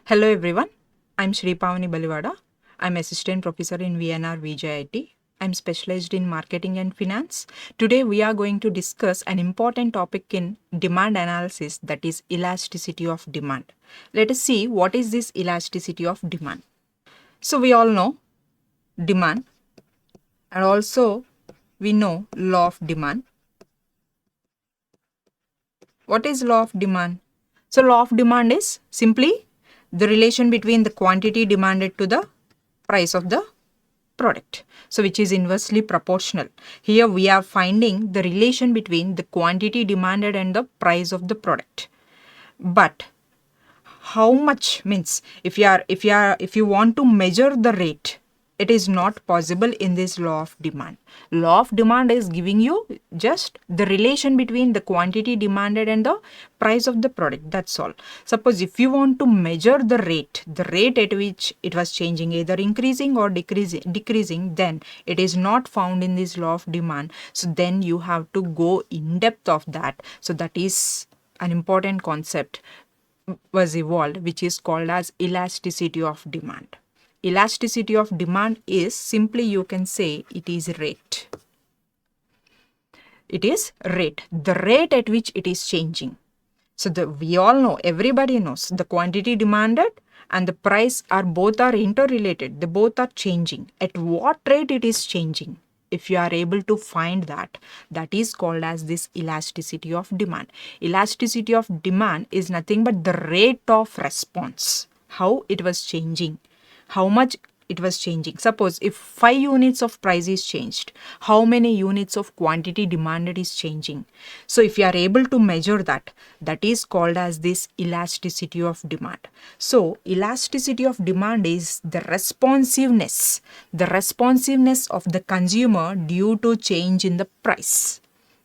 Hello everyone, I'm Shri Pavani Balivada. I'm Assistant Professor in VNR VJIT. I'm specialized in marketing and finance. Today we are going to discuss an important topic in demand analysis, that is elasticity of demand. Let us see what is this elasticity of demand. So we all know demand, and also we know law of demand. What is law of demand? So law of demand is simply the relation between the quantity demanded to the price of the product. So which is inversely proportional. Here we are finding the relation between the quantity demanded and the price of the product. But how much means if you want to measure the rate, it is not possible in this law of demand. Law of demand is giving you just the relation between the quantity demanded and the price of the product. That's all. Suppose if you want to measure the rate at which it was changing, either increasing or decreasing, then it is not found in this law of demand. So then you have to go in depth of that. So that is an important concept was evolved, which is called as elasticity of demand. Elasticity of demand is simply, you can say, it is rate. It is rate, the rate at which it is changing. So we all know, everybody knows, the quantity demanded and the price are interrelated. They both are changing. At what rate it is changing? If you are able to find that, that is called as this elasticity of demand. Elasticity of demand is nothing but the rate of response, how it was changing, how much it was changing. Suppose if 5 units of price is changed, how many units of quantity demanded is changing? So if you are able to measure that, that is called as this elasticity of demand. So elasticity of demand is the responsiveness of the consumer due to change in the price.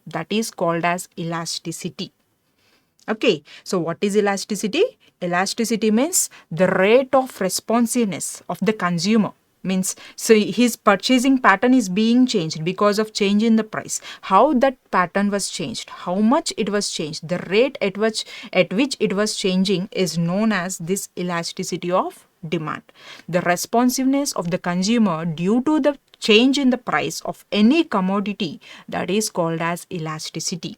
That is called as elasticity. Okay, so what is elasticity? Elasticity means the rate of responsiveness of the consumer. Means, so his purchasing pattern is being changed because of change in the price. How that pattern was changed, how much it was changed, the rate at which it was changing is known as this elasticity of demand. The responsiveness of the consumer due to the change in the price of any commodity, that is called as elasticity.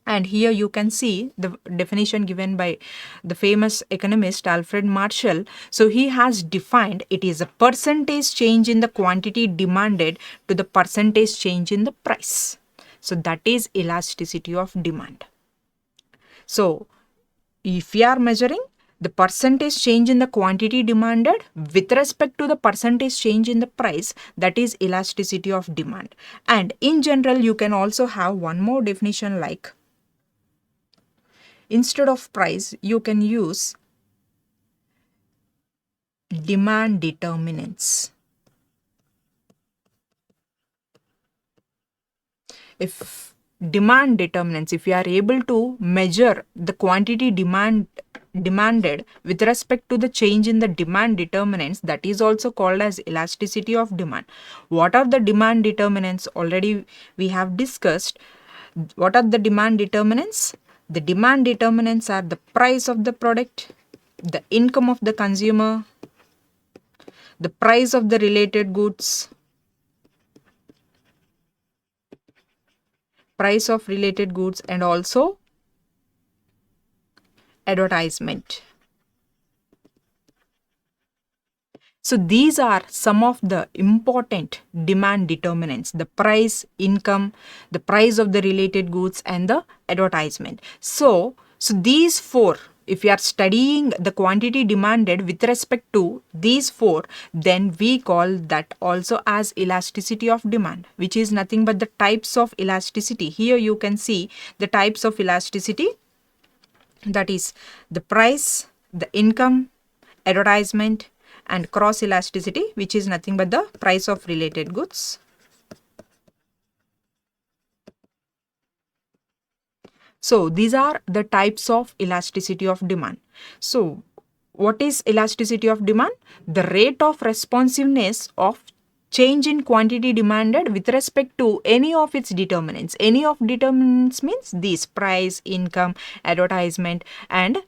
And here you can see the definition given by the famous economist Alfred Marshall. So he has defined it is a percentage change in the quantity demanded to the percentage change in the price. So that is elasticity of demand. So if we are measuring the percentage change in the quantity demanded with respect to the percentage change in the price, that is elasticity of demand. And in general, you can also have one more definition, like instead of price, you can use demand determinants. If demand determinants, if you are able to measure the quantity demanded with respect to the change in the demand determinants, that is also called as elasticity of demand. What are the demand determinants? Already we have discussed. What are the demand determinants? The demand determinants are the price of the product, the income of the consumer, the price of the related goods, and also advertisement. So these are some of the important demand determinants: the price, income, the price of the related goods, and the advertisement. So these four, if you are studying the quantity demanded with respect to these four, then we call that also as elasticity of demand, which is nothing but the types of elasticity. Here you can see the types of elasticity, that is the price, the income, advertisement, and cross elasticity, which is nothing but the price of related goods. So these are the types of elasticity of demand. So what is elasticity of demand? The rate of responsiveness of change in quantity demanded with respect to any of its determinants. Any of determinants means these: price, income, advertisement, and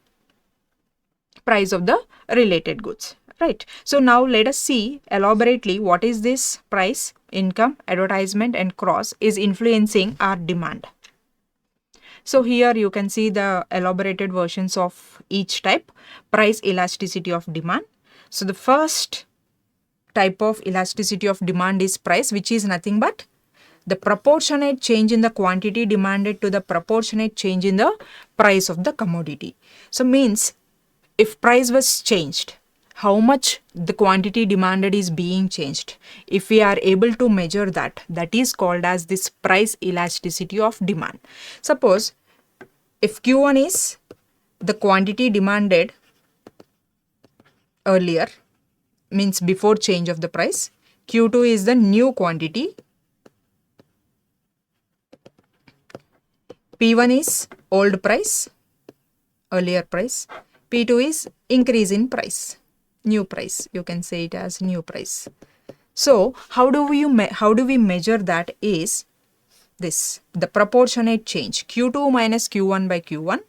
price of the related goods, right? So now let us see elaborately what is this price, income, advertisement, and cross is influencing our demand. So here you can see the elaborated versions of each type. Price elasticity of demand. So the first type of elasticity of demand is price, which is nothing but the proportionate change in the quantity demanded to the proportionate change in the price of the commodity. So means if price was changed, how much the quantity demanded is being changed. If we are able to measure that, that is called as this price elasticity of demand. Suppose if Q1 is the quantity demanded earlier, means before change of the price, Q2 is the new quantity, P1 is old price, earlier price, P2 is increase in price, new price, you can say it as new price. So how do we measure that is this, the proportionate change, Q2 minus Q1 by Q1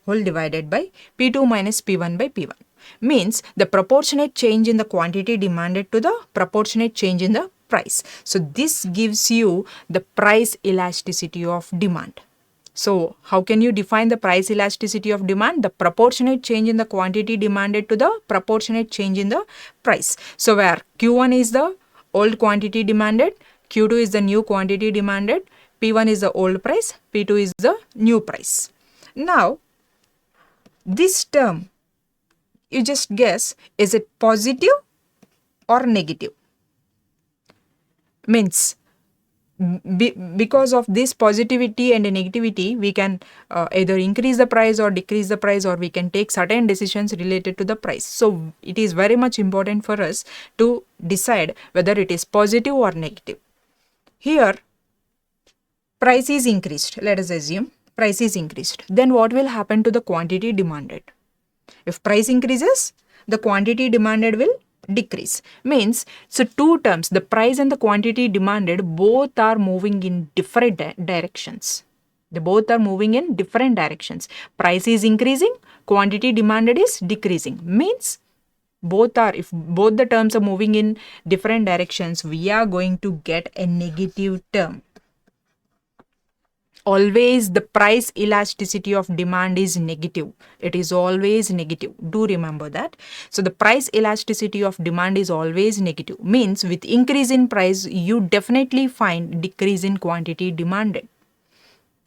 whole divided by P2 minus P1 by P1, means the proportionate change in the quantity demanded to the proportionate change in the price. So this gives you the price elasticity of demand. So how can you define the price elasticity of demand? The proportionate change in the quantity demanded to the proportionate change in the price. So where Q1 is the old quantity demanded, Q2 is the new quantity demanded, P1 is the old price, P2 is the new price. Now this term, you just guess, is it positive or negative? Means because of this positivity and negativity, we can either increase the price or decrease the price, or we can take certain decisions related to the price. So it is very much important for us to decide whether it is positive or negative. Here price is increased, let us assume price is increased, then what will happen to the quantity demanded? If price increases, the quantity demanded will decrease. Means, so two terms, the price and the quantity demanded, both are moving in different directions. They both are moving in different directions. Price is increasing, quantity demanded is decreasing. Means both are, if both the terms are moving in different directions, we are going to get a negative term. Always the price elasticity of demand is negative. It is always negative. Do remember that. So the price elasticity of demand is always negative. Means with increase in price, you definitely find decrease in quantity demanded.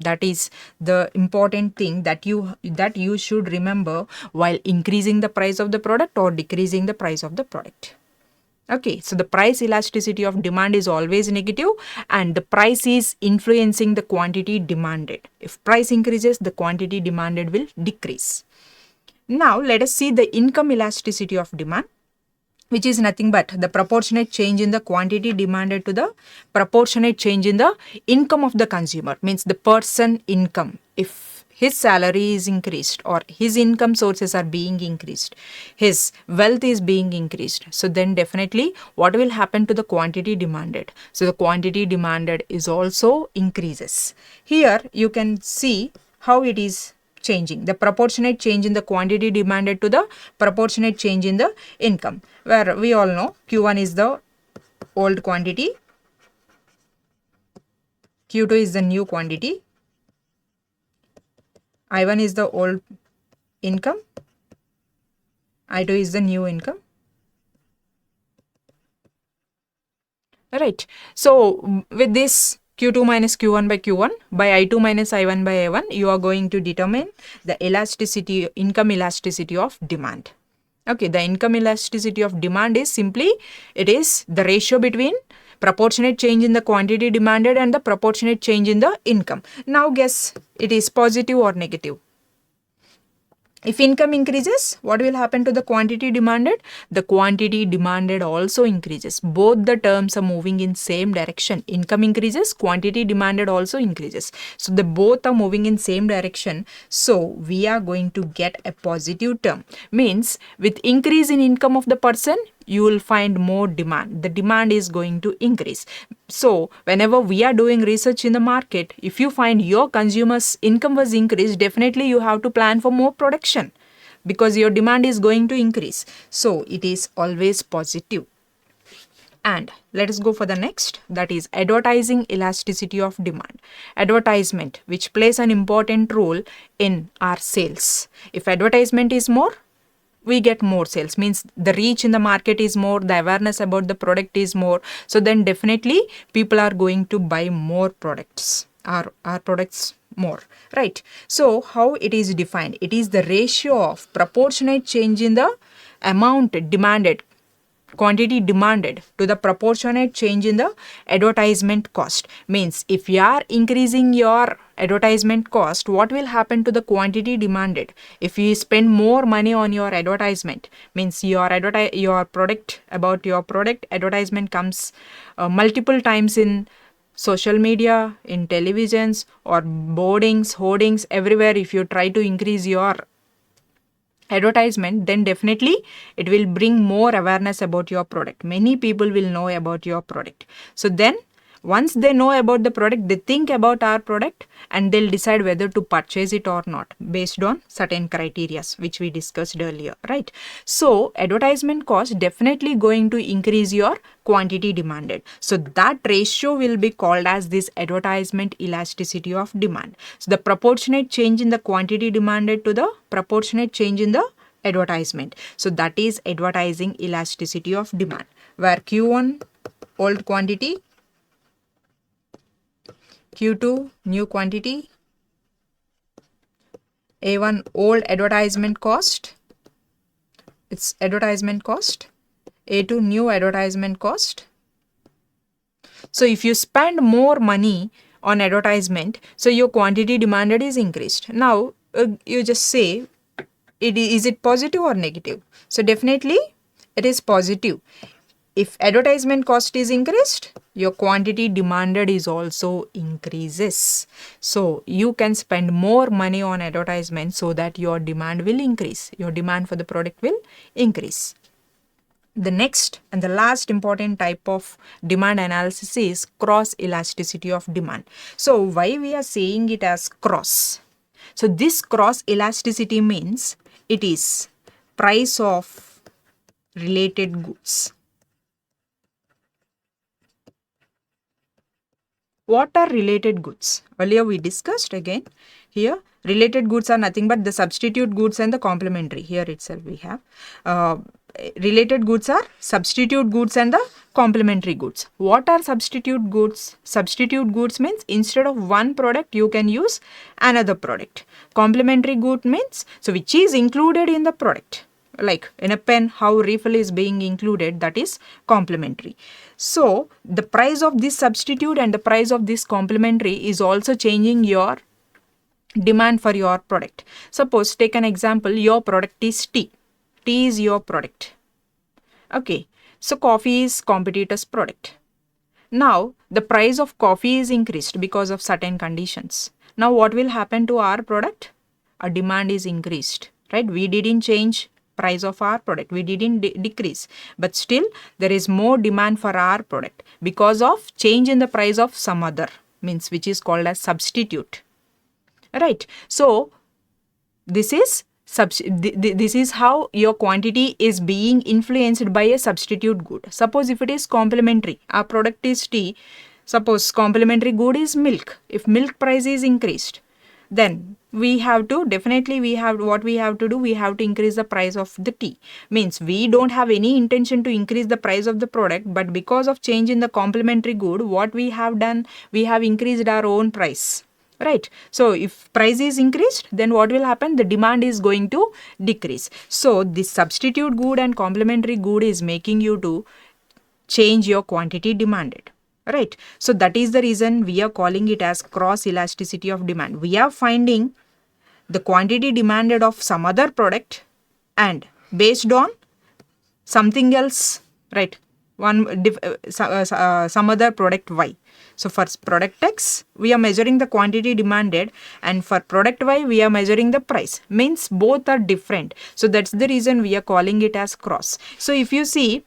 That is the important thing that you should remember while increasing the price of the product or decreasing the price of the product. Okay, so the price elasticity of demand is always negative, and the price is influencing the quantity demanded. If price increases, the quantity demanded will decrease. Now let us see the income elasticity of demand, which is nothing but the proportionate change in the quantity demanded to the proportionate change in the income of the consumer. Means the person income. If his salary is increased or his income sources are being increased, his wealth is being increased, so then definitely what will happen to the quantity demanded? So the quantity demanded is also increases. Here you can see how it is changing, the proportionate change in the quantity demanded to the proportionate change in the income, where we all know Q1 is the old quantity, Q2 is the new quantity, I1 is the old income, I2 is the new income. Right. So with this Q2 minus Q1 by Q1 by I2 minus I1 by I1, you are going to determine the elasticity, income elasticity of demand. Okay, the income elasticity of demand is simply, it is the ratio between proportionate change in the quantity demanded and the proportionate change in the income. Now guess, it is positive or negative? If income increases, what will happen to the quantity demanded? The quantity demanded also increases. Both the terms are moving in same direction. Income increases, quantity demanded also increases. So the both are moving in same direction. So we are going to get a positive term. Means with increase in income of the person, you will find more demand. The demand is going to increase. So whenever we are doing research in the market, if you find your consumers' income was increased, definitely you have to plan for more production because your demand is going to increase. So it is always positive. And let us go for the next, that is advertising elasticity of demand. Advertisement, which plays an important role in our sales. If advertisement is more, we get more sales, means the reach in the market is more, the awareness about the product is more. So then definitely people are going to buy more products, our products more, right? So how it is defined? It is the ratio of proportionate change in the amount demanded, quantity demanded to the proportionate change in the advertisement cost. Means if you are increasing your advertisement cost, what will happen to the quantity demanded? If you spend more money on your advertisement, means your product, about your product advertisement comes multiple times in social media, in televisions or boardings, hoardings, everywhere. If you try to increase your advertisement, then definitely it will bring more awareness about your product. Many people will know about your product. So then once they know about the product, they think about our product and they'll decide whether to purchase it or not based on certain criteria which we discussed earlier, right? So advertisement cost definitely going to increase your quantity demanded. So that ratio will be called as this advertisement elasticity of demand. So the proportionate change in the quantity demanded to the proportionate change in the advertisement. So that is advertising elasticity of demand, where Q1 old quantity, Q2 new quantity, A1 old advertisement cost, it's advertisement cost, A2 new advertisement cost. So if you spend more money on advertisement, so your quantity demanded is increased. Now you just say, is it positive or negative? So definitely it is positive. If advertisement cost is increased, your quantity demanded is also increases. So you can spend more money on advertisement so that your demand will increase. Your demand for the product will increase. The next and the last important type of demand analysis is cross elasticity of demand. So why we are saying it as cross? So this cross elasticity means it is price of related goods. What are related goods? Earlier we discussed again. Here related goods are nothing but the substitute goods and the complementary. Here itself we have related goods are substitute goods and the complementary goods. What are substitute goods? Substitute goods means instead of one product you can use another product. Complementary good means so which is included in the product. Like in a pen, how refill is being included, that is complementary. So the price of this substitute and the price of this complementary is also changing your demand for your product. Suppose take an example, your product is tea. Tea is your product. Okay, so coffee is competitor's product. Now the price of coffee is increased because of certain conditions. Now what will happen to our product? Our demand is increased, right? We didn't change price of our product, we didn't decrease, but still there is more demand for our product because of change in the price of some other, means which is called as substitute, right? So this is how your quantity is being influenced by a substitute good. Suppose if it is complementary, our product is tea, suppose complementary good is milk. If milk price is increased, then we have to what we have to do, we have to increase the price of the tea. Means we don't have any intention to increase the price of the product, but because of change in the complementary good, what we have done, we have increased our own price, right? So if price is increased, then what will happen? The demand is going to decrease. So this substitute good and complementary good is making you to change your quantity demanded. Right. So that is the reason we are calling it as cross elasticity of demand. We are finding the quantity demanded of some other product and based on something else, right? Some other product Y. So for product X, we are measuring the quantity demanded, and for product Y, we are measuring the price. Means both are different. So that's the reason we are calling it as cross. So if you see,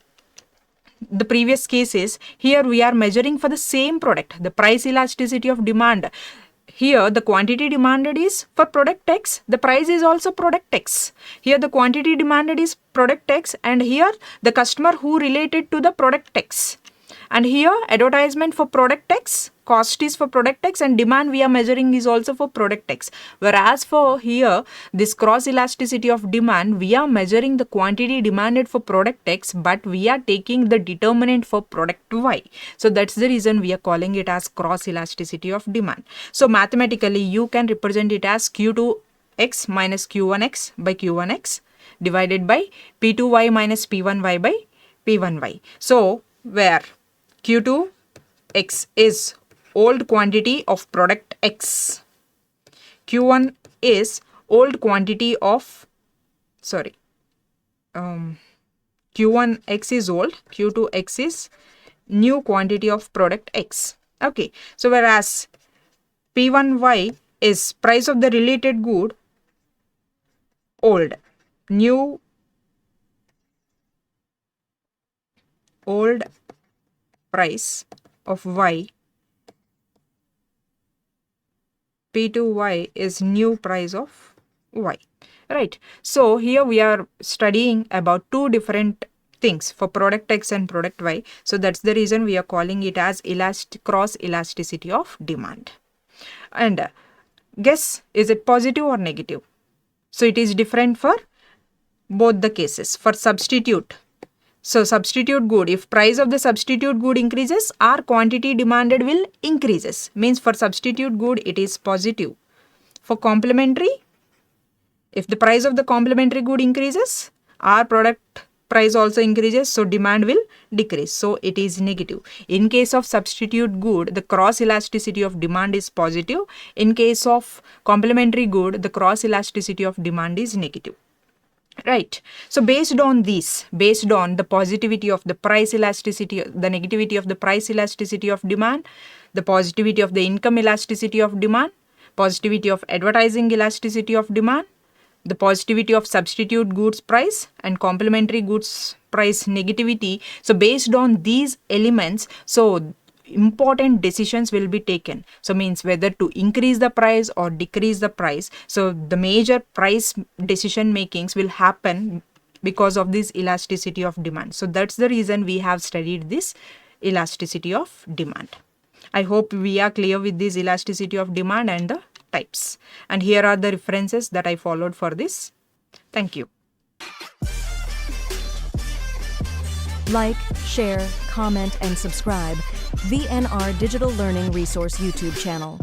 the previous cases, here we are measuring for the same product, the price elasticity of demand. Here the quantity demanded is for product X, the price is also product X. Here the quantity demanded is product X, and here the customer who related to the product X. And here advertisement for product X, cost is for product X, and demand we are measuring is also for product X. Whereas for here this cross elasticity of demand, we are measuring the quantity demanded for product X, but we are taking the determinant for product Y. So that's the reason we are calling it as cross elasticity of demand. So mathematically you can represent it as Q2X minus Q1X by Q1X divided by P2Y minus P1Y by P1Y. So where Q2X is old quantity of product X, Q1 is old quantity of, Q1X is old, Q2X is new quantity of product X. Okay, so whereas P1Y is price of the related good, old, new, old price of Y, P2Y is new price of Y, right? So here we are studying about two different things for product X and product Y. So that's the reason we are calling it as cross elasticity of demand. And guess, is it positive or negative? So it is different for both the cases. For substitute, so substitute good, if price of the substitute good increases, our quantity demanded will increases. Means for substitute good it is positive. For complementary, if the price of the complementary good increases, our product price also increases, so demand will decrease. So it is negative. In case of substitute good, the cross elasticity of demand is positive. In case of complementary good, the cross elasticity of demand is negative. Right. So based on this, based on the positivity of the price elasticity, the negativity of the price elasticity of demand, the positivity of the income elasticity of demand, positivity of advertising elasticity of demand, the positivity of substitute goods price and complementary goods price negativity. So based on these elements, so important decisions will be taken. So means whether to increase the price or decrease the price. So the major price decision makings will happen because of this elasticity of demand. So that's the reason we have studied this elasticity of demand. I hope we are clear with this elasticity of demand and the types. And here are the references that I followed for this. Thank you. Like, share, comment, and subscribe VNR Digital Learning Resource YouTube channel.